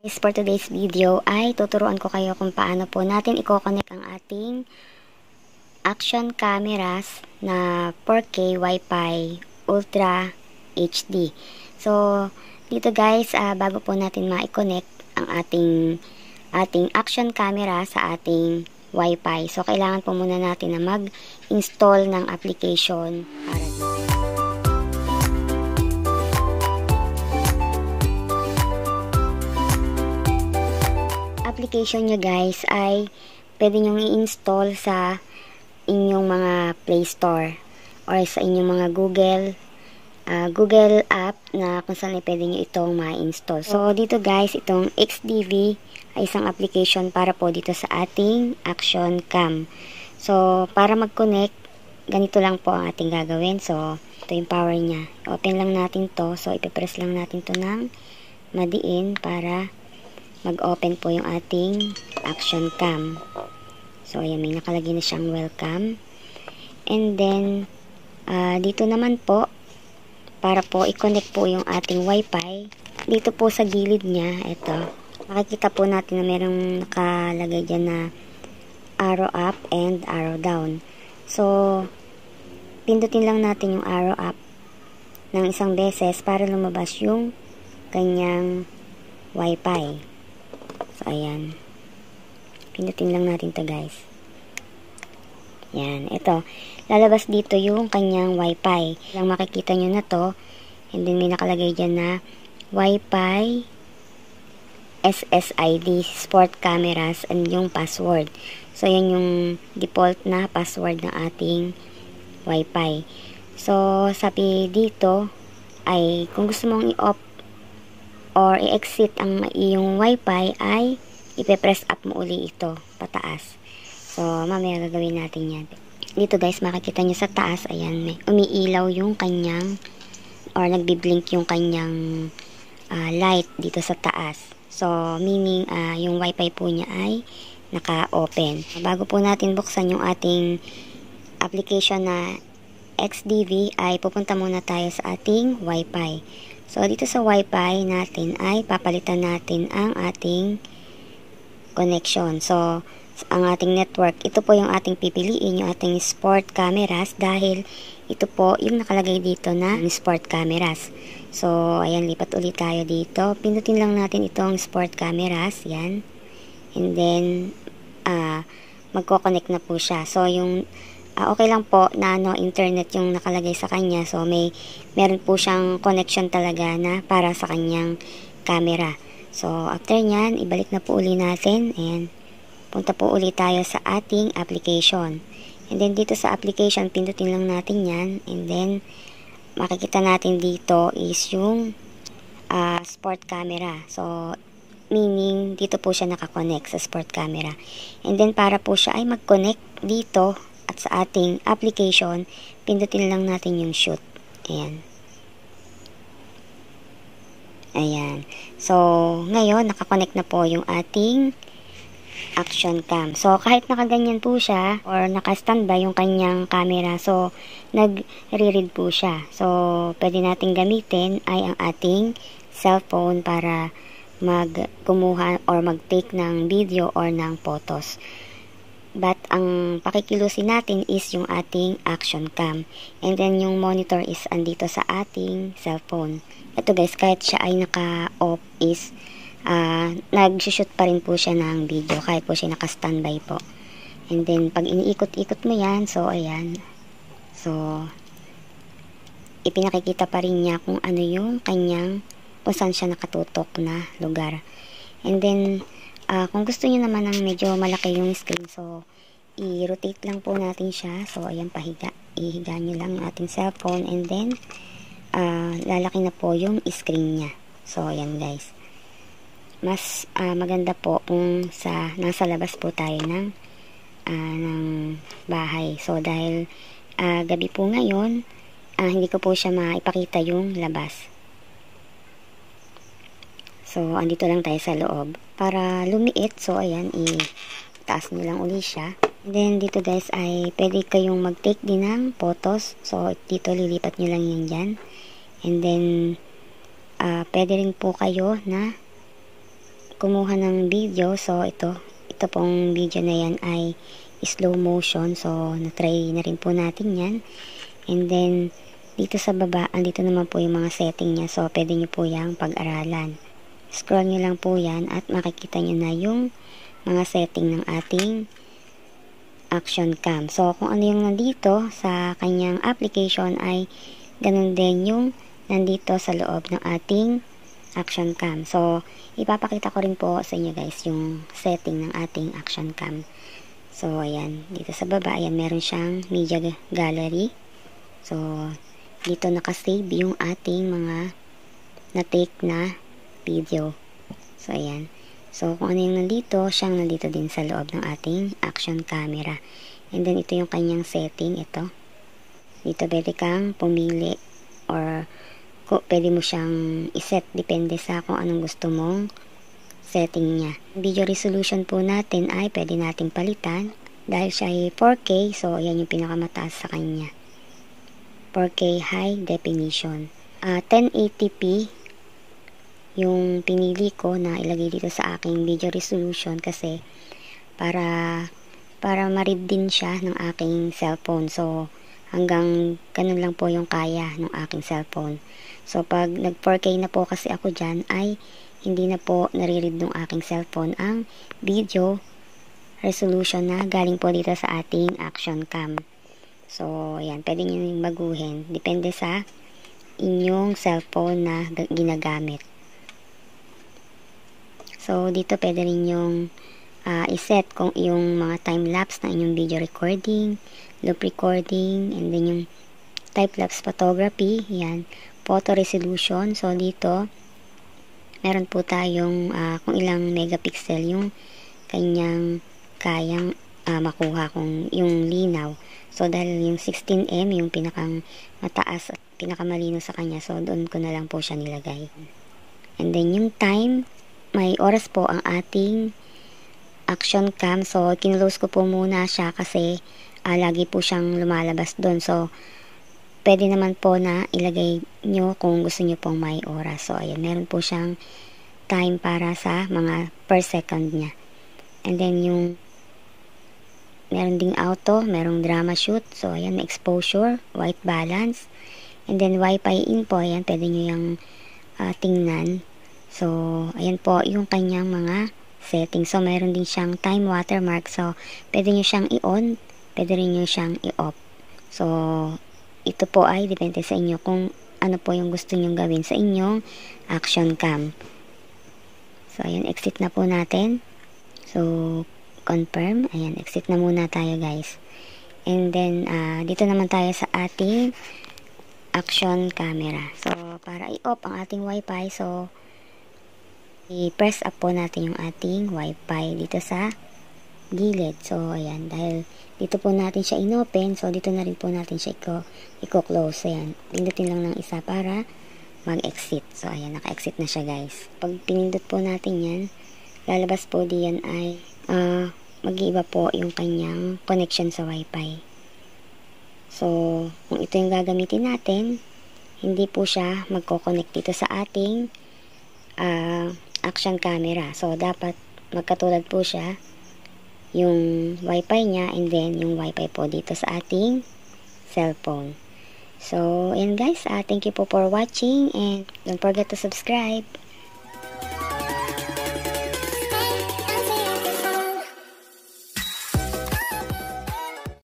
Guys, for today's video ay tuturuan ko kayo kung paano po natin i-connect ang ating action cameras na 4K Wi-Fi Ultra HD. So, dito guys, bago po natin ma-connect ang ating action camera sa ating Wi-Fi. So, kailangan po muna natin na mag-install ng application para dito. Application nyo guys ay pwede nyong i-install sa inyong mga Play Store or sa inyong mga Google app na kung saan ay pwede nyo itong ma-install. So dito guys, itong XDV ay isang application para po dito sa ating action cam. So para mag-connect, ganito lang po ang ating gagawin. So ito yung power nya. Open lang natin to. So ipipress lang natin to ng madiin para mag-open po yung ating action cam. So, ayan, may nakalagay na siyang welcome. And then, dito naman po, para po i-connect po yung ating Wi-Fi, dito po sa gilid niya, ito, makikita po natin na merong nakalagay dyan na arrow up and arrow down. So, pindutin lang natin yung arrow up ng isang beses para lumabas yung kanyang Wi-Fi. So, ayan. Pindutin lang natin to guys. Yan. Ito. Lalabas dito yung kanyang Wi-Fi. Lang makikita nyo na to. And then, may nakalagay dyan na Wi-Fi SSID Sport Cameras and yung password. So, yan yung default na password ng ating Wi-Fi. So, sabi dito ay kung gusto mong i-off or i-exit ang iyong Wi-Fi ay ipe-press up mo uli ito pataas. So, mamaya gagawin natin yan. Dito guys, makikita nyo sa taas, ayan, may umiilaw yung kanyang or nagbiblink yung kanyang light dito sa taas. So, meaning yung Wi-Fi po niya ay naka-open. Bago po natin buksan yung ating application na XDV ay pupunta muna tayo sa ating Wi-Fi. So, dito sa Wi-Fi natin ay papalitan natin ang ating connection. So, ang ating network, ito po yung ating pipiliin, yung ating sport cameras dahil ito po yung nakalagay dito na sport cameras. So, ayan, lipat ulit tayo dito. Pindutin lang natin itong sport cameras, yan. And then, magko-connect na po siya. So, yung okay lang po na internet yung nakalagay sa kanya. So, meron po siyang connection talaga na para sa kanyang camera. So, after nyan, ibalik na po uli natin. Ayan. Punta po uli tayo sa ating application. And then, dito sa application, pindutin lang natin yan. And then, makikita natin dito is yung sport camera. So, meaning, dito po siya nakakonect sa sport camera. And then, para po siya ay mag-connect dito at sa ating application, pindutin lang natin yung shoot. Ayan. Ayan. So, ngayon, nakakonect na po yung ating action cam. So, kahit nakaganyan po siya or naka-standby yung kanyang camera, so, nagre-read po siya. So, pwede natin gamitin ay ang ating cellphone para magkumuha or mag-take ng video or ng photos. But, ang pakikilusin natin is yung ating action cam. And then, yung monitor is andito sa ating cellphone. Ito guys, kahit siya ay naka-off is, nag-shoot pa rin po siya ng video. Kahit po siya naka-standby po. And then, pag iniikot-ikot mo yan, so, ayan. So, ipinakikita pa rin niya kung ano yung kanyang, kung saan siya nakatutok na lugar. And then, kung gusto niyo naman ng medyo malaki yung screen, so, i-rotate lang po natin siya. So, ayan, pahiga. Ihiga nyo lang yung ating cellphone and then, lalaki na po yung screen niya. So, ayan guys. Mas maganda po kung nasa labas po tayo ng bahay. So, dahil gabi po ngayon, hindi ko po siya maipakita yung labas. So, andito lang tayo sa loob. Para lumiit, so, ayan, itaas nyo lang uli siya. And then, dito guys, ay pwede kayong mag-take din ng photos. So, dito, lilipat nyo lang yan dyan. And then, pwede rin po kayo na kumuha ng video. So, ito pong video na yan ay slow motion. So, na-try na rin po natin yan. And then, dito sa baba, andito naman po yung mga setting niya. So, pwede nyo po yung pag-aralan. Scroll nyo lang po yan at makikita nyo na yung mga setting ng ating action cam. So, kung ano yung nandito sa kanyang application ay ganun din yung nandito sa loob ng ating action cam. So, ipapakita ko rin po sa inyo guys yung setting ng ating action cam. So, ayan. Dito sa baba, ayan, meron siyang media gallery. So, dito nakasave yung ating mga na-take na video. So, ayan. So, kung ano yung nandito, siyang nandito din sa loob ng ating action camera. And then, ito yung kanyang setting. Ito. Dito, pwede kang pumili or pwede mo siyang iset. Depende sa kung anong gusto mong setting niya. Video resolution po natin ay pwede nating palitan. Dahil siya ay 4K, so, ayan yung pinakamataas sa kanya. 4K high definition. 1080p yung pinili ko na ilagay dito sa aking video resolution kasi para ma-read din siya ng aking cellphone. So, hanggang ganun lang po yung kaya ng aking cellphone. So, pag nag 4K na po kasi ako dyan ay hindi na po nare-read ng aking cellphone ang video resolution na galing po dito sa ating action cam. So, ayan, pwede nyo yung baguhin. Depende sa inyong cellphone na ginagamit. So, dito pwede rin yung iset kung yung mga time-lapse na inyong video recording, loop recording, and then yung time-lapse photography. Ayan, photo resolution. So, dito, meron po tayong kung ilang megapixel yung kanyang kayang makuha kung yung linaw. So, dahil yung 16M, yung pinakang mataas at pinakamalino sa kanya, so, doon ko na lang po siya nilagay. And then, yung time, may oras po ang ating action cam. So, kinlose ko po muna siya kasi lagi po siyang lumalabas doon. So, pwede naman po na ilagay nyo kung gusto nyo pong may oras. So, ayan, meron po siyang time para sa mga per second niya. And then, yung meron ding auto, merong drama shoot. So, ayan, may exposure, white balance. And then, Wi-Fi in po. Ayan, pwede nyo yung tingnan. So, ayan po, yung kanyang mga settings. So, meron din siyang time watermark. So, pwede nyo siyang i-on, pwede rin nyo siyang i-off. So, ito po ay depende sa inyo kung ano po yung gusto nyo gawin sa inyong action cam. So, ayan, exit na po natin. So, confirm. Ayan, exit na muna tayo guys. And then, dito naman tayo sa ating action camera. So, para i-off ang ating Wi-Fi, so, i-press up po natin yung ating Wi-Fi dito sa gilid. So, ayan, dahil dito po natin siya in-open, so, dito na rin po natin siya i-close. Ayan, pindutin lang ng isa para mag-exit. So, ayan, naka-exit na siya guys. Pag pinindot po natin yan, lalabas po diyan ay mag-iiba po yung kanyang connection sa Wi-Fi. So, kung ito yung gagamitin natin, hindi po siya magko-connect dito sa ating action camera. So, dapat magkatulad po siya yung Wi-Fi niya and then yung Wi-Fi po dito sa ating cellphone. So, and guys, thank you po for watching and don't forget to subscribe.